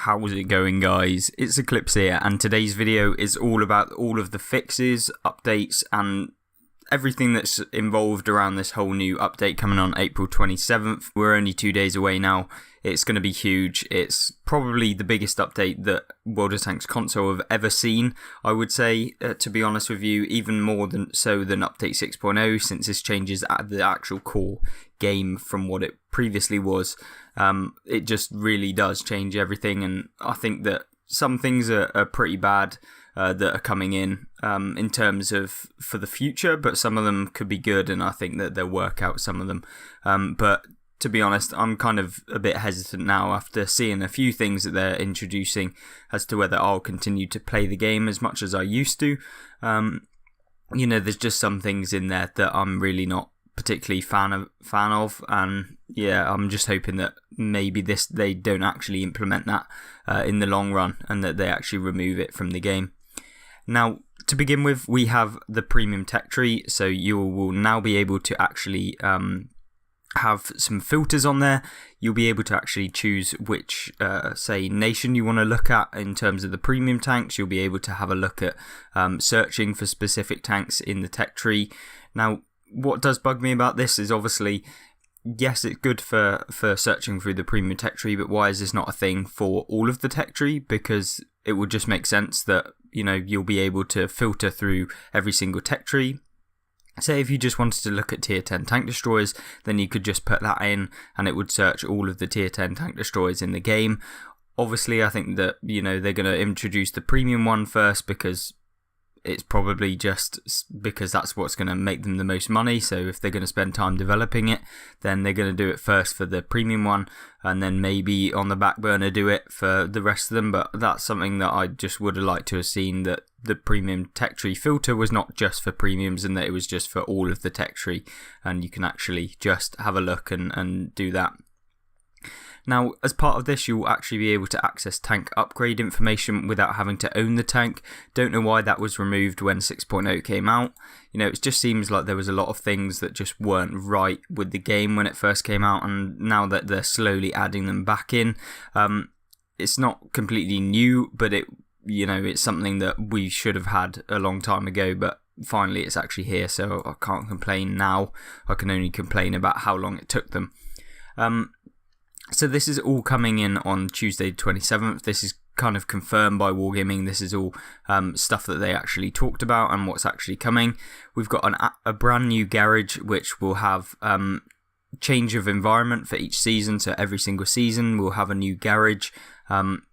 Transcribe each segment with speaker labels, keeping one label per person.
Speaker 1: How's it going, guys? It's Eclipse here, and today's video is all about all of the fixes, updates, and everything that's involved around this whole new update coming on April 27th. We're only 2 days away now. It's going to be huge. It's probably the biggest update that World of Tanks console have ever seen, I would say, to be honest with you, even more than Update 6.0, since this changes the actual core game from what it previously was. It just really does change everything, and I think that some things are pretty bad that are coming in terms of for the future, but some of them could be good, and I think that they'll work out some of them. But to be honest, I'm kind of a bit hesitant now after seeing a few things that they're introducing as to whether I'll continue to play the game as much as I used to. There's just some things in there that I'm really not particularly fan of, and yeah, I'm just hoping that maybe they don't actually implement that in the long run, and that they actually remove it from the game. Now, to begin with, we have the premium tech tree, so you will now be able to actually have some filters on there. You'll be able to actually choose which nation you want to look at in terms of the premium tanks. You'll be able to have a look at searching for specific tanks in the tech tree. Now, what does bug me about this is obviously, yes, it's good for searching through the premium tech tree, but why is this not a thing for all of the tech tree? Because it would just make sense that, you'll be able to filter through every single tech tree. Say if you just wanted to look at tier 10 tank destroyers, then you could just put that in and it would search all of the tier 10 tank destroyers in the game. Obviously, I think that, they're going to introduce the premium one first, because it's probably just because that's what's going to make them the most money. So if they're going to spend time developing it, then they're going to do it first for the premium one, and then maybe on the back burner do it for the rest of them. But that's something that I just would have liked to have seen, that the premium tech tree filter was not just for premiums, and that it was just for all of the tech tree, and you can actually just have a look and do that. Now, as part of this, you'll actually be able to access tank upgrade information without having to own the tank. Don't know why that was removed when 6.0 came out. It just seems like there was a lot of things that just weren't right with the game when it first came out, and now that they're slowly adding them back in, it's not completely new, but it's something that we should have had a long time ago, but finally it's actually here, so I can't complain now. I can only complain about how long it took them. So this is all coming in on Tuesday 27th. This is kind of confirmed by Wargaming. This is all stuff that they actually talked about and what's actually coming. We've got a brand new garage, which will have change of environment for each season. So every single season we'll have a new garage. I'm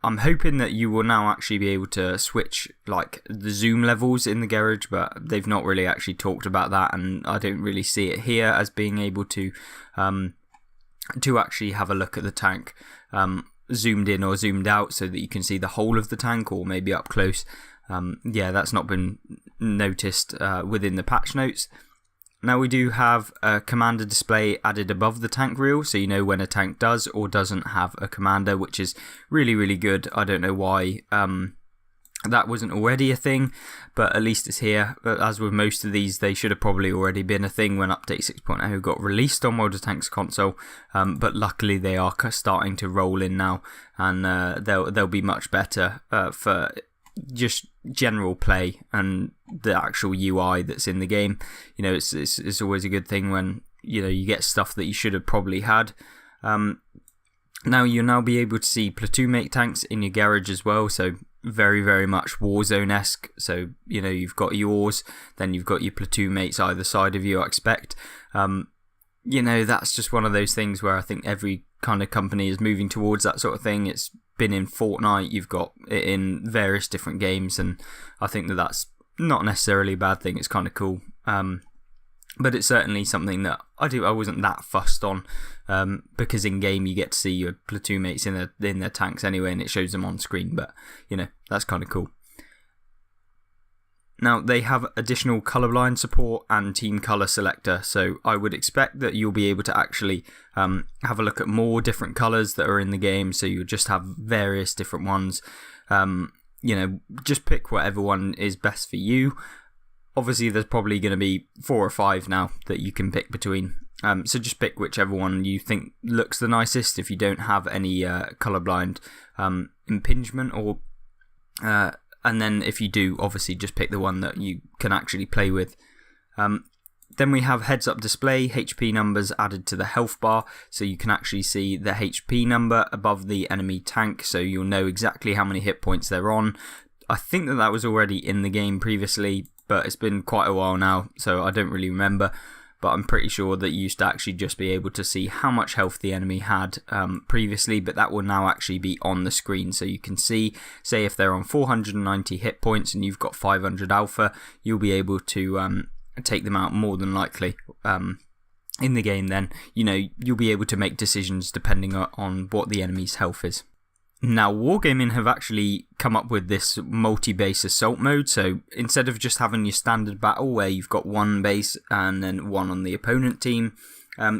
Speaker 1: hoping that you will now actually be able to switch like the zoom levels in the garage, but they've not really actually talked about that, and I don't really see it here as being able to actually have a look at the tank zoomed in or zoomed out, so that you can see the whole of the tank, or maybe up close. That's not been noticed within the patch notes. Now, we do have a commander display added above the tank reel, so you know when a tank does or doesn't have a commander, which is really, really good. I don't know why that wasn't already a thing, but at least it's here. But as with most of these, they should have probably already been a thing when Update 6.0 got released on World of Tanks console, but luckily they are starting to roll in now, and they'll be much better for just general play and the actual UI that's in the game. It's always a good thing when you get stuff that you should have probably had. Now you'll now be able to see platoon mate tanks in your garage as well, so very, very much Warzone-esque. So, you've got yours, then you've got your platoon mates either side of you, I expect. That's just one of those things where I think every kind of company is moving towards that sort of thing. It's been in Fortnite, you've got it in various different games, and I think that that's not necessarily a bad thing. It's kind of cool. But it's certainly something that I wasn't that fussed on, because in game you get to see your platoon mates in their tanks anyway, and it shows them on screen. But that's kind of cool. Now, they have additional colorblind support and team color selector, so I would expect that you'll be able to actually have a look at more different colors that are in the game. So you'll just have various different ones. Just pick whatever one is best for you. Obviously, there's probably going to be 4 or 5 now that you can pick between. So just pick whichever one you think looks the nicest if you don't have any colorblind impingement, or and then if you do, obviously just pick the one that you can actually play with. Then we have heads-up display, HP numbers added to the health bar, so you can actually see the HP number above the enemy tank, so you'll know exactly how many hit points they're on. I think that was already in the game previously, but it's been quite a while now, so I don't really remember. But I'm pretty sure that you used to actually just be able to see how much health the enemy had previously, but that will now actually be on the screen. So you can see, say if they're on 490 hit points and you've got 500 alpha, you'll be able to take them out more than likely in the game. Then, you'll be able to make decisions depending on what the enemy's health is. Now, Wargaming have actually come up with this multi-base assault mode, so instead of just having your standard battle where you've got one base and then one on the opponent team,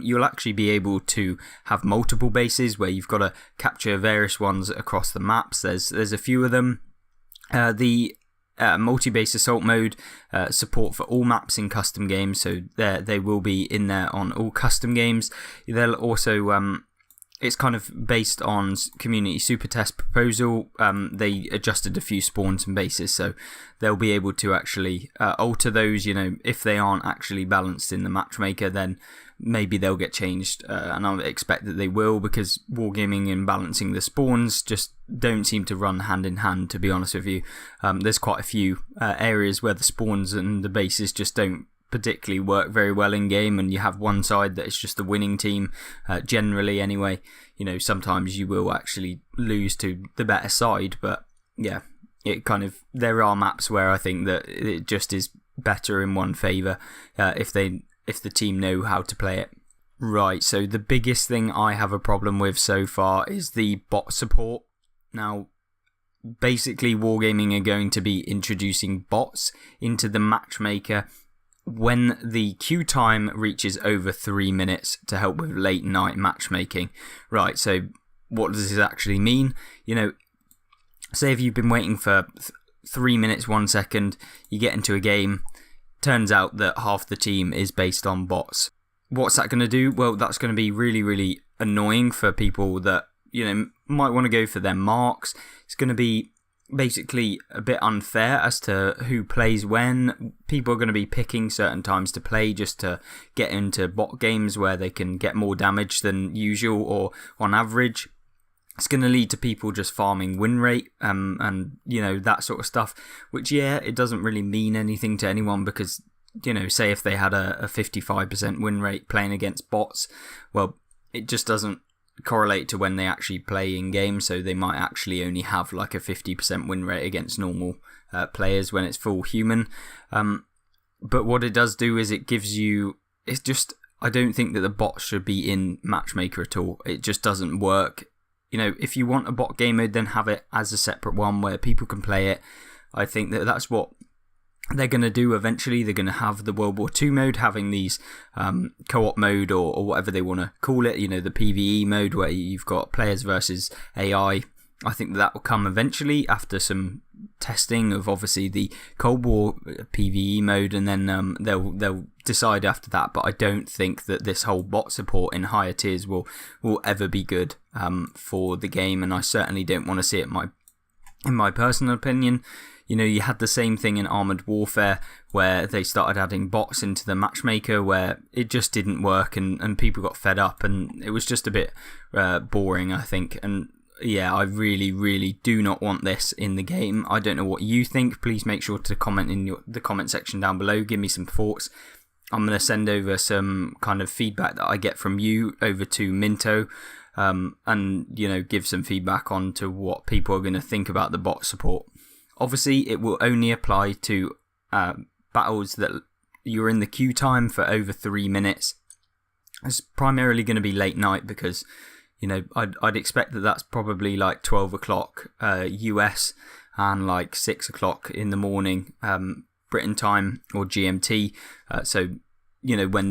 Speaker 1: you'll actually be able to have multiple bases where you've got to capture various ones across the maps. There's a few of them. The multi-base assault mode support for all maps in custom games, so they will be in there on all custom games. They'll also it's kind of based on community super test proposal. They adjusted a few spawns and bases, so they'll be able to actually alter those. If they aren't actually balanced in the Matchmaker, then maybe they'll get changed, and I expect that they will, because wargaming and balancing the spawns just don't seem to run hand in hand, to be honest with you. There's quite a few areas where the spawns and the bases just don't particularly work very well in game, and you have one side that is just the winning team, generally anyway. Sometimes you will actually lose to the better side, but yeah, there are maps where I think that it just is better in one favour if the team know how to play it. Right, so the biggest thing I have a problem with so far is the bot support. Now, basically Wargaming are going to be introducing bots into the Matchmaker when the queue time reaches over 3 minutes to help with late night matchmaking. Right, so what does this actually mean? Say if you've been waiting for 3 minutes 1 second, you get into a game, turns out that half the team is based on bots. What's that going to do? Well, that's going to be really, really annoying for people that might want to go for their marks. It's going to be basically a bit unfair as to who plays when. People are going to be picking certain times to play just to get into bot games where they can get more damage than usual or on average. It's going to lead to people just farming win rate and that sort of stuff, which it doesn't really mean anything to anyone, because say if they had a 55% win rate playing against bots, well, it just doesn't correlate to when they actually play in game, so they might actually only have like a 50% win rate against normal players when it's full human. But what it does do is it gives you, I don't think that the bots should be in Matchmaker at all. It just doesn't work. If you want a bot game mode, then have it as a separate one where people can play it. I think that that's what they're going to do eventually. They're going to have the World War II mode, having these co-op mode or whatever they want to call it, the PvE mode where you've got players versus AI. I think that will come eventually after some testing of obviously the Cold War PvE mode, and then they'll decide after that. But I don't think that this whole bot support in higher tiers will ever be good for the game, and I certainly don't want to see it in my personal opinion. You had the same thing in Armoured Warfare where they started adding bots into the Matchmaker where it just didn't work, and people got fed up, and it was just a bit boring, I think. And yeah, I really, really do not want this in the game. I don't know what you think. Please make sure to comment in the comment section down below. Give me some thoughts. I'm going to send over some kind of feedback that I get from you over to Minto, and give some feedback on to what people are going to think about the bot support. Obviously, it will only apply to battles that you're in the queue time for over 3 minutes. It's primarily going to be late night because, I'd expect that that's probably like 12 o'clock US and like 6 o'clock in the morning Britain time or GMT. So, when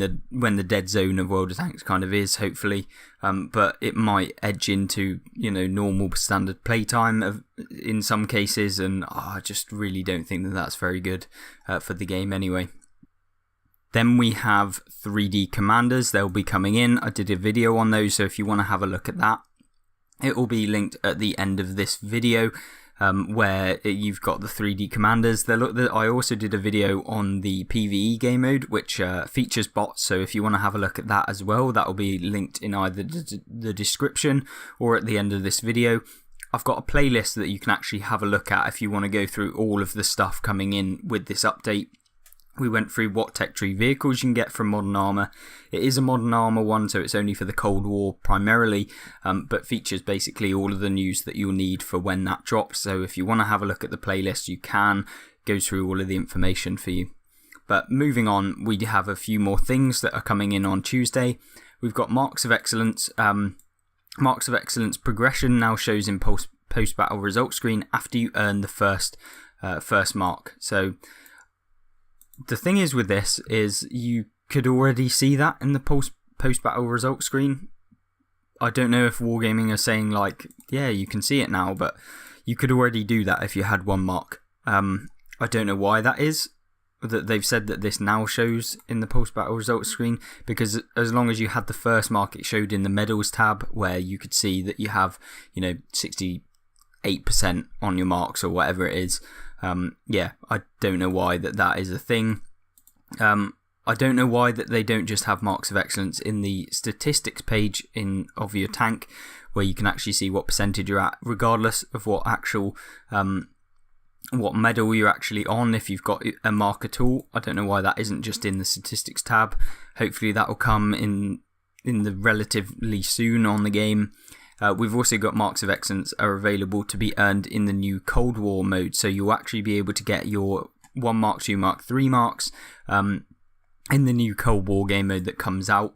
Speaker 1: the dead zone of World of Tanks kind of is, hopefully. But it might edge into, normal standard playtime in some cases. And I just really don't think that that's very good for the game anyway. Then we have 3D commanders. They'll be coming in. I did a video on those, so if you want to have a look at that, it will be linked at the end of this video, where you've got the 3D commanders. I also did a video on the PvE game mode, which features bots, so if you want to have a look at that as well, that will be linked in either the description or at the end of this video. I've got a playlist that you can actually have a look at if you want to go through all of the stuff coming in with this update. We went through what tech tree vehicles you can get from Modern Armour. It is a Modern Armour one, so it's only for the Cold War primarily, but features basically all of the news that you'll need for when that drops. So if you want to have a look at the playlist, you can go through all of the information for you. But moving on, we have a few more things that are coming in on Tuesday. We've got Marks of Excellence. Marks of Excellence progression now shows in post-battle results screen after you earn the first mark. So the thing is with this is you could already see that in the post-battle results screen. I don't know if Wargaming are saying like, yeah, you can see it now, but you could already do that if you had one mark. I don't know why that is, that they've said that this now shows in the post-battle results screen, because as long as you had the first mark, it showed in the medals tab where you could see that you have, 68% on your marks or whatever it is. Yeah, I don't know why that is a thing. I don't know why that they don't just have Marks of Excellence in the statistics page of your tank, where you can actually see what percentage you're at, regardless of what actual what medal you're actually on. If you've got a mark at all, I don't know why that isn't just in the statistics tab. Hopefully that will come in the relatively soon on the game. We've also got Marks of Excellence are available to be earned in the new Cold War mode, so you'll actually be able to get your 1 mark, 2 mark, 3 marks in the new Cold War game mode that comes out.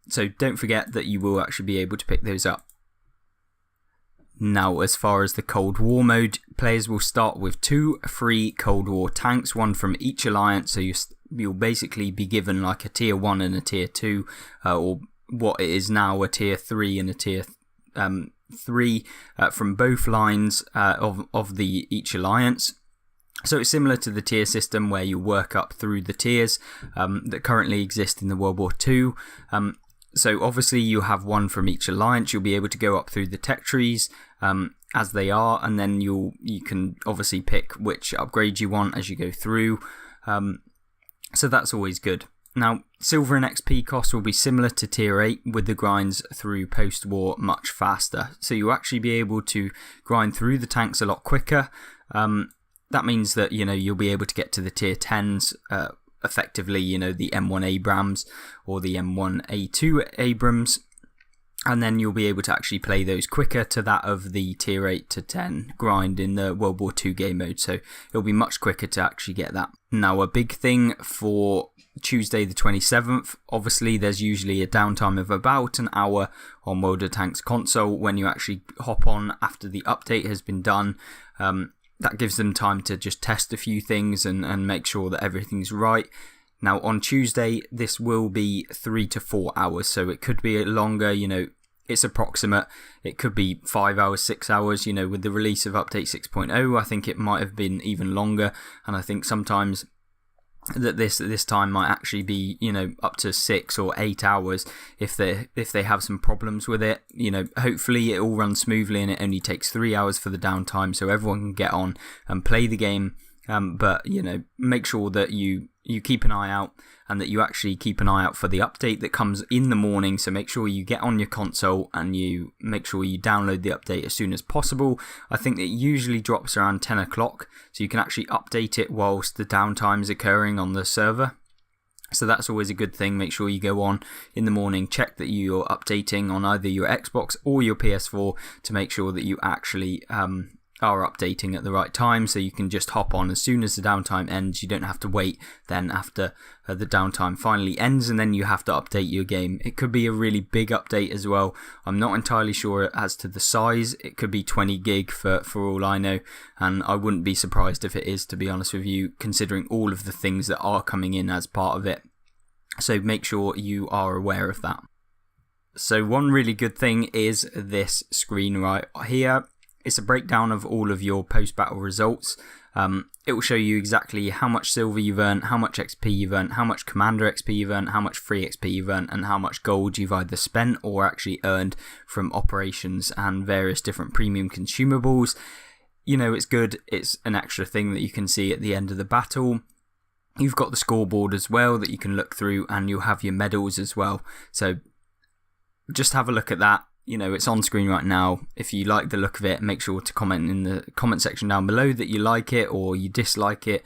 Speaker 1: So don't forget that you will actually be able to pick those up. Now, as far as the Cold War mode, players will start with 2 free Cold War tanks, 1 from each alliance, so you'll basically be given like a tier 1 and a tier 2, or what it is now, a tier 3 and a tier 3 from both lines of each alliance. So it's similar to the tier system where you work up through the tiers that currently exist in the World War II. So obviously you have 1 from each alliance. You'll be able to go up through the tech trees as they are, and then you can obviously pick which upgrade you want as you go through. So that's always good. Now, silver and XP costs will be similar to tier 8, with the grinds through post-war much faster. So you'll actually be able to grind through the tanks a lot quicker. That means that, you'll be able to get to the tier 10s effectively, the M1 Abrams or the M1A2 Abrams. And then you'll be able to actually play those quicker to that of the tier 8 to 10 grind in the World War II game mode. So it'll be much quicker to actually get that. Now, a big thing for Tuesday the 27th, obviously there's usually a downtime of about an hour on World of Tanks console when you actually hop on after the update has been done. That gives them time to just test a few things and make sure that everything's right. Now, on Tuesday, this will be 3 to 4 hours, so it could be longer, it's approximate. It could be 5 hours, 6 hours, with the release of Update 6.0, I think it might have been even longer, and I think sometimes that this time might actually be, up to 6 or 8 hours if they have some problems with it. Hopefully it all runs smoothly and it only takes 3 hours for the downtime, so everyone can get on and play the game. But make sure that you keep an eye out, and that you actually keep an eye out for the update that comes in the morning. So make sure you get on your console and you make sure you download the update as soon as possible. I think it usually drops around 10 o'clock, so you can actually update it whilst the downtime is occurring on the server. So that's always a good thing. Make sure you go on in the morning, check that you're updating on either your Xbox or your PS4 to make sure that you actually are updating at the right time, so you can just hop on as soon as the downtime ends. You don't have to wait then after the downtime finally ends and then you have to update your game. It could be a really big update as well. I'm not entirely sure as to the size. It could be 20 gig for all I know, and I wouldn't be surprised if it is, to be honest with you, considering all of the things that are coming in as part of it. So make sure you are aware of that. So one really good thing is this screen right here. It's a breakdown of all of your post-battle results. It will show you exactly how much silver you've earned, how much XP you've earned, how much commander XP you've earned, how much free XP you've earned, and how much gold you've either spent or actually earned from operations and various different premium consumables. It's good. It's an extra thing that you can see at the end of the battle. You've got the scoreboard as well that you can look through, and you'll have your medals as well. So just have a look at that. It's on screen right now. If you like the look of it, make sure to comment in the comment section down below that you like it or you dislike it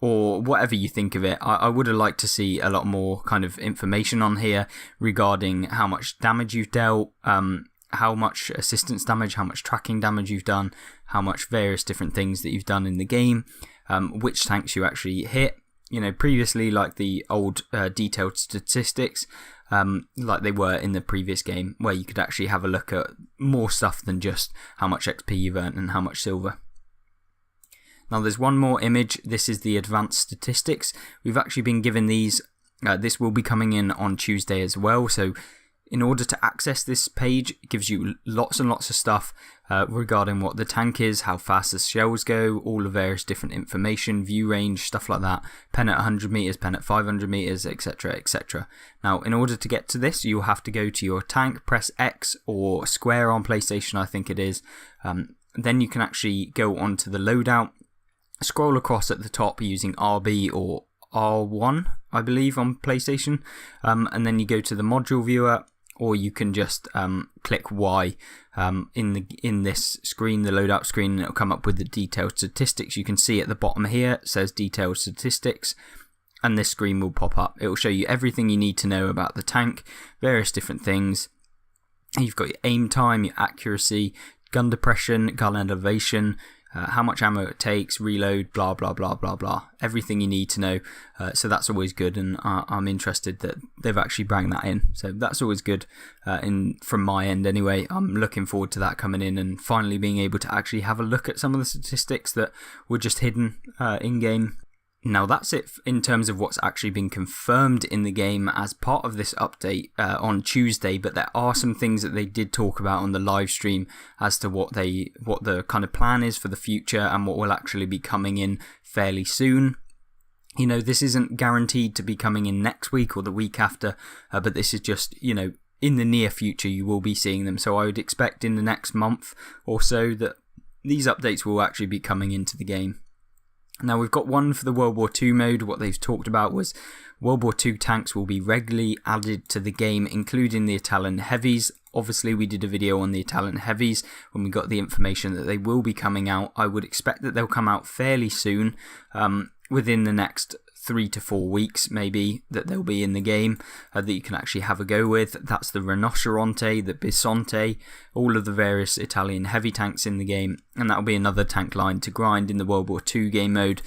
Speaker 1: or whatever you think of it. I would have liked to see a lot more kind of information on here regarding how much damage you've dealt, how much assistance damage, how much tracking damage you've done, how much various different things that you've done in the game, which tanks you actually hit. Previously, like the old detailed statistics, like they were in the previous game, where you could actually have a look at more stuff than just how much XP you've earned and how much silver. Now there's one more image. This is the advanced statistics. We've actually been given these. This will be coming in on Tuesday as well. So in order to access this page, it gives you lots and lots of stuff regarding what the tank is, how fast the shells go, all the various different information, view range, stuff like that. Pen at 100 meters, pen at 500 meters, etc, etc. Now, in order to get to this, you'll have to go to your tank, press X or square on PlayStation, I think it is. Then you can actually go onto the loadout, scroll across at the top using RB or R1, I believe, on PlayStation, and then you go to the module viewer, or you can just click Y in this screen, the loadout screen, and it'll come up with the detailed statistics. You can see at the bottom here it says detailed statistics, and this screen will pop up. It will show you everything you need to know about the tank, various different things. You've got your aim time, your accuracy, gun depression, gun elevation, how much ammo it takes, reload, blah blah blah blah blah, everything you need to know. So that's always good, and I'm interested that they've actually brought that in, so that's always good from my end anyway. I'm looking forward to that coming in and finally being able to actually have a look at some of the statistics that were just hidden in game. Now that's it in terms of what's actually been confirmed in the game as part of this update on Tuesday, but there are some things that they did talk about on the live stream as to what the kind of plan is for the future and what will actually be coming in fairly soon. This isn't guaranteed to be coming in next week or the week after, but this is just, in the near future you will be seeing them. So I would expect in the next month or so that these updates will actually be coming into the game. Now we've got one for the World War II mode. What they've talked about was World War II tanks will be regularly added to the game, including the Italian heavies. Obviously we did a video on the Italian heavies when we got the information that they will be coming out. I would expect that they'll come out fairly soon, within the next 3 to 4 weeks maybe, that they'll be in the game, that you can actually have a go with. That's the Rinoceronte, the Bisonte, all of the various Italian heavy tanks in the game, and that'll be another tank line to grind in the World War II game mode.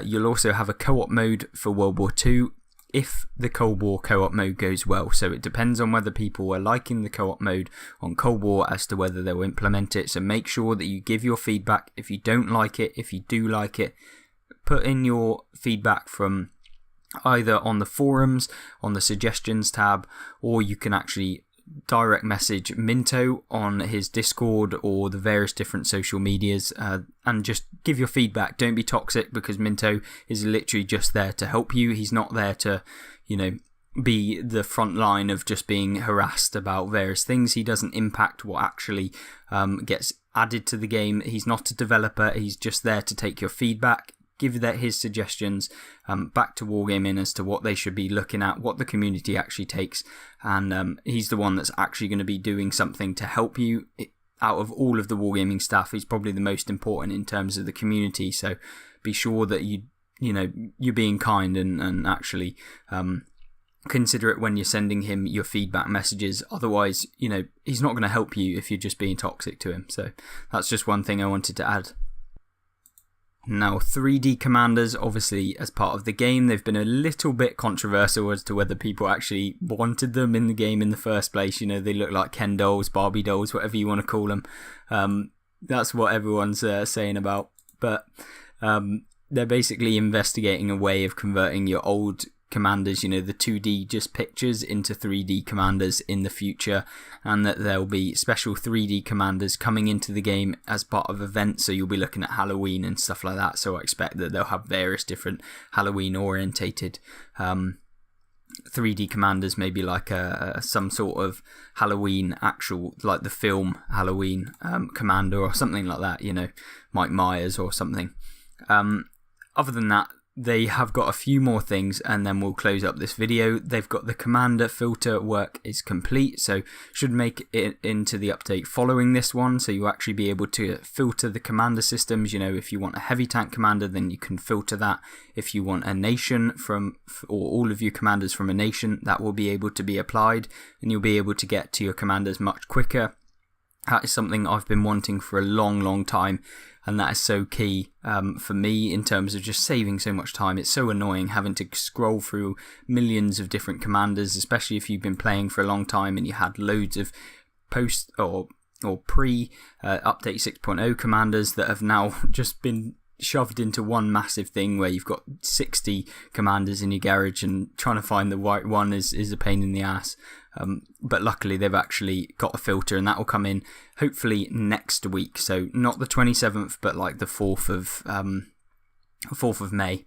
Speaker 1: You'll also have a co-op mode for World War II if the Cold War co-op mode goes well, so it depends on whether people are liking the co-op mode on Cold War as to whether they'll implement it. So make sure that you give your feedback if you don't like it. If you do like it, put in your feedback from either on the forums, on the suggestions tab, or you can actually direct message Minto on his Discord or the various different social medias, and just give your feedback. Don't be toxic, because Minto is literally just there to help you. He's not there to, be the front line of just being harassed about various things. He doesn't impact what actually gets added to the game. He's not a developer. He's just there to take your feedback, give his suggestions back to Wargaming as to what they should be looking at, what the community actually takes, and he's the one that's actually going to be doing something to help you. Out of all of the Wargaming staff, he's probably the most important in terms of the community, so be sure that you're being kind and actually consider it when you're sending him your feedback messages. Otherwise, he's not going to help you if you're just being toxic to him. So that's just one thing I wanted to add. Now, 3D commanders, obviously, as part of the game, they've been a little bit controversial as to whether people actually wanted them in the game in the first place. They look like Ken dolls, Barbie dolls, whatever you want to call them. That's what everyone's saying about. But they're basically investigating a way of converting your old commanders, the 2D just pictures into 3D commanders in the future, and that there'll be special 3D commanders coming into the game as part of events, so you'll be looking at Halloween and stuff like that. So I expect that they'll have various different Halloween orientated 3D commanders, maybe like some sort of Halloween actual, like the film Halloween commander or something like that, Mike Myers or something. Other than that, they have got a few more things, and then we'll close up this video. They've got the commander filter work is complete, so should make it into the update following this one, so you'll actually be able to filter the commander systems. If you want a heavy tank commander, then you can filter that. If you want a nation or all of your commanders from a nation, that will be able to be applied, and you'll be able to get to your commanders much quicker. That is something I've been wanting for a long time, and that is so key for me in terms of just saving so much time. It's so annoying having to scroll through millions of different commanders, especially if you've been playing for a long time and you had loads of post or pre update 6.0 commanders that have now just been shoved into one massive thing where you've got 60 commanders in your garage, and trying to find the right one is a pain in the ass. But luckily they've actually got a filter, and that will come in hopefully next week, so not the 27th but like the 4th of May.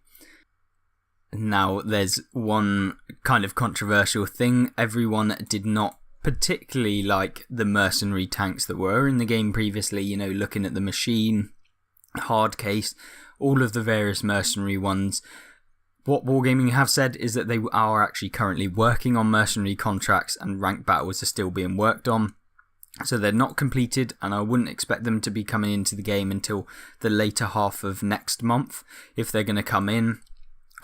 Speaker 1: Now there's one kind of controversial thing. Everyone did not particularly like the mercenary tanks that were in the game previously, looking at the machine, hard case, all of the various mercenary ones. What Wargaming have said is that they are actually currently working on mercenary contracts, and ranked battles are still being worked on. So they're not completed, and I wouldn't expect them to be coming into the game until the later half of next month. If they're going to come in,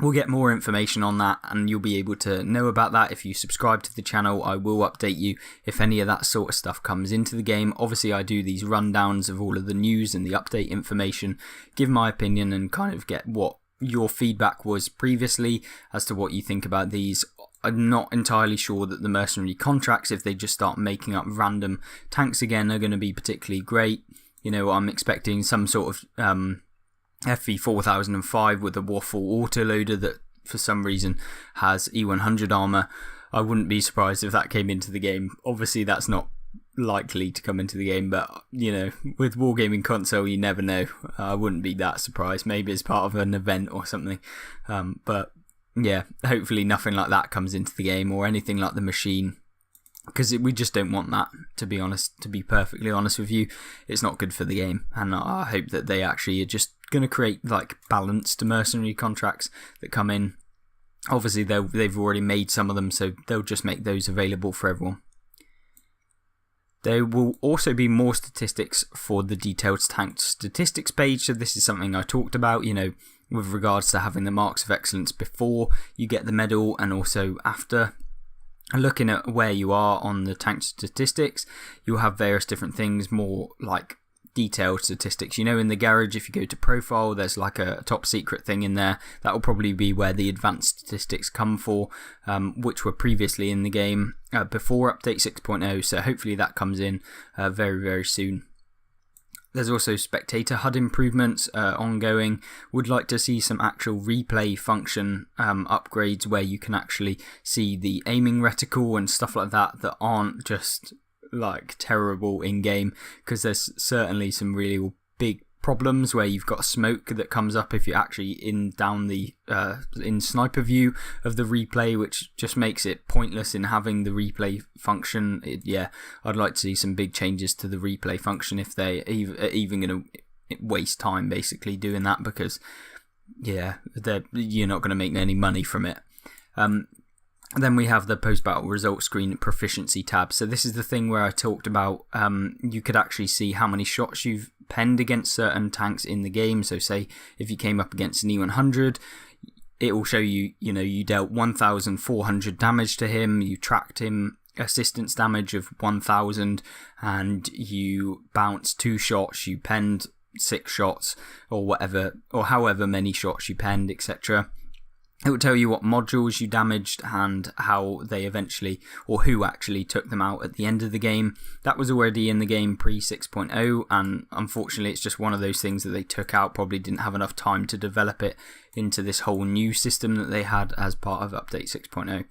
Speaker 1: we'll get more information on that, and you'll be able to know about that. If you subscribe to the channel, I will update you if any of that sort of stuff comes into the game. Obviously, I do these rundowns of all of the news and the update information, give my opinion, and kind of get what your feedback was previously as to what you think about these. I'm not entirely sure that the mercenary contracts, if they just start making up random tanks again, are going to be particularly great. I'm expecting some sort of FV 4005 with a waffle autoloader that for some reason has E100 armor. I wouldn't be surprised if that came into the game. Obviously that's not likely to come into the game, but with Wargaming Console you never know. I wouldn't be that surprised. Maybe it's part of an event or something, but yeah, hopefully nothing like that comes into the game, or anything like the machine, because we just don't want that, to be honest. To be perfectly honest with you, it's not good for the game, and I hope that they actually are just going to create like balanced mercenary contracts that come in. Obviously they've already made some of them, so they'll just make those available for everyone. There will also be more statistics for the detailed tank statistics page. So this is something I talked about, with regards to having the marks of excellence before you get the medal and also after. Looking at where you are on the tank statistics, you'll have various different things, more like detailed statistics. In the garage, if you go to profile, there's like a top secret thing in there. That will probably be where the advanced statistics come for, which were previously in the game before update 6.0, so hopefully that comes in very soon. There's also spectator HUD improvements ongoing. Would like to see some actual replay function upgrades where you can actually see the aiming reticle and stuff like that aren't just like terrible in game, because there's certainly some really big problems where you've got smoke that comes up if you're actually in sniper view of the replay, which just makes it pointless in having the replay function. I'd like to see some big changes to the replay function if they even going to waste time basically doing that, because you're not going to make any money from it. Then we have the post-battle results screen proficiency tab. So this is the thing where I talked about you could actually see how many shots you've penned against certain tanks in the game. So say if you came up against an E100, it will show you, you dealt 1,400 damage to him, you tracked him assistance damage of 1,000, and you bounced 2 shots, you penned 6 shots, or whatever, or however many shots you penned, etc. It will tell you what modules you damaged and how they eventually, or who actually took them out at the end of the game. That was already in the game pre 6.0, and unfortunately it's just one of those things that they took out, probably didn't have enough time to develop it into this whole new system that they had as part of update 6.0.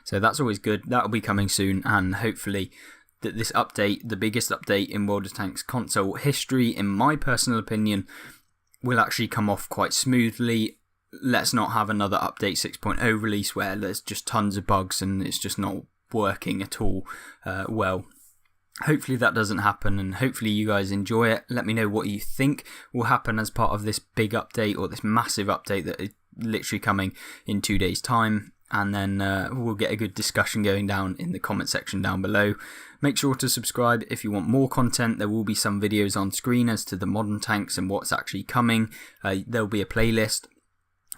Speaker 1: So that's always good. That will be coming soon, and hopefully that this update, the biggest update in World of Tanks console history, in my personal opinion, will actually come off quite smoothly. Let's not have another update 6.0 release where there's just tons of bugs and it's just not working at all well. Hopefully that doesn't happen, and hopefully you guys enjoy it. Let me know what you think will happen as part of this big update, or this massive update that is literally coming in 2 days' time. And then we'll get a good discussion going down in the comment section down below. Make sure to subscribe if you want more content. There will be some videos on screen as to the modern tanks and what's actually coming. There'll be a playlist,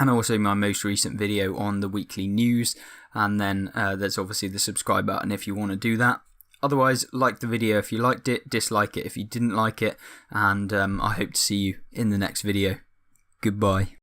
Speaker 1: and also my most recent video on the weekly news. And then there's obviously the subscribe button if you want to do that. Otherwise, like the video if you liked it, dislike it if you didn't like it, and I hope to see you in the next video. Goodbye.